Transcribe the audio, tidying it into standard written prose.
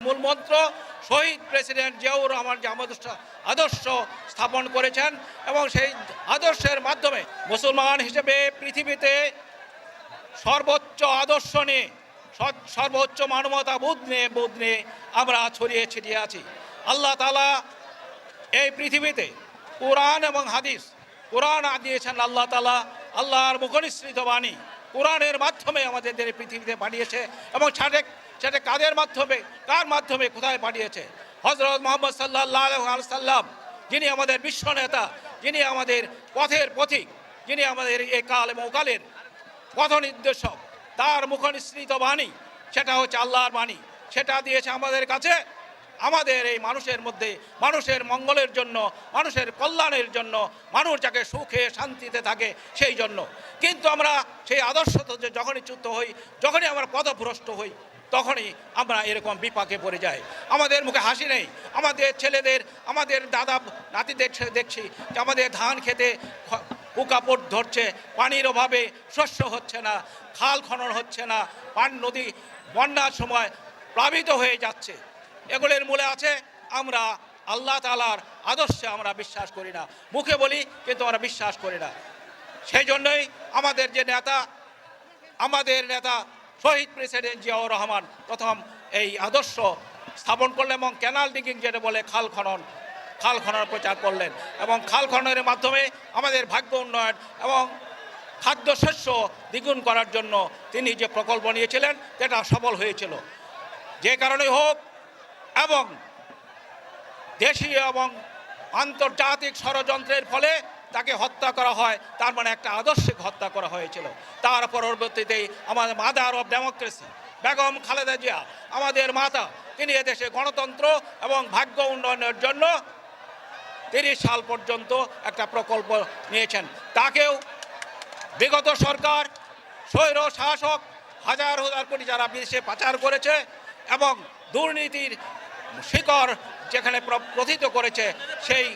মূল মন্ত্র শহীদ প্রেসিডেন্ট জিয়াউর রহমান যে আদর্শ স্থাপন করেছেন এবং সেই আদর্শের মাধ্যমে মুসলমান হিসেবে পৃথিবীতে সর্বোচ্চ আদর্শ নিয়ে সর্বোচ্চ মানবতা বোধ নিয়ে আমরা ছড়িয়ে ছিটিয়ে আছি। আল্লাহ তাআলা এই পৃথিবীতে কোরআন এবং হাদিস, কোরআন দিয়েছেন আল্লাহ তাআলা, আল্লাহর মুখনিসৃত বাণী কোরআনের মাধ্যমে আমাদের পৃথিবীতে পাঠিয়েছে এবং সেটা কার মাধ্যমে কোথায় পাঠিয়েছে? হযরত মুহাম্মদ সাল্লাল্লাহু আলাইহি সাল্লাম, যিনি আমাদের বিশ্ব নেতা, যিনি আমাদের পথের পথিক, যিনি আমাদের এই কাল এবং কালের পথ নির্দেশক, তার মুখনিসৃত বাণী সেটা হচ্ছে আল্লাহর বাণী। সেটা দিয়েছে আমাদের কাছে আমাদের এই মানুষের মধ্যে মানুষের মঙ্গলের জন্য, মানুষের কল্যাণের জন্য, মানুষ যাকে সুখে শান্তিতে থাকে সেই জন্য। কিন্তু আমরা সেই আদর্শ যখনই চ্যুত হই, যখনই আমরা পথভ্রষ্ট হই, তখনই আমরা এরকম বিপাকে পড়ে যাই। আমাদের মুখে হাসি নেই। আমাদের ছেলেদের, আমাদের দাদা নাতিদের দেখছি যে আমাদের ধান খেতে পোকাপড় ধরছে, পানির অভাবে শস্য হচ্ছে না, খাল খনন হচ্ছে না, নদী বন্যার সময় প্লাবিত হয়ে যাচ্ছে। এগুলোর মূলে আছে আমরা আল্লাহ তাআলার আদর্শে আমরা বিশ্বাস করি না। মুখে বলি কিন্তু আমরা বিশ্বাস করি না। সেই জন্যই আমাদের নেতা শহীদ প্রেসিডেন্ট জিয়াউর রহমান প্রথম এই আদর্শ স্থাপন করলেন এবং ক্যানাল ডিগিং যেটা বলে খাল খনন প্রচার করলেন এবং খাল খননের মাধ্যমে আমাদের ভাগ্য উন্নয়ন এবং খাদ্যশস্য দ্বিগুণ করার জন্য তিনি যে প্রকল্প নিয়েছিলেন সেটা সফল হয়েছিল। যে কারণে হোক এবং দেশীয় এবং আন্তর্জাতিক ষড়যন্ত্রের ফলে তাকে হত্যা করা হয়, তার মানে একটা আদর্শিক হত্যা করা হয়েছিল। তার পরবর্তীতে আমাদের mother of democracy Begum Khaleda Zia, আমাদের মাতা, তিনি এদেশে গণতন্ত্র এবং ভাগ্য উন্নয়নের জন্য 30 সাল পর্যন্ত একটা প্রকল্প নিয়েছেন। তাকেও বিগত সরকার, স্বৈর শাসক হাজার কোটি যারা বিদেশে পাচার করেছে এবং দুর্নীতির শিকড় যেখানে প্রথিত করেছে সেই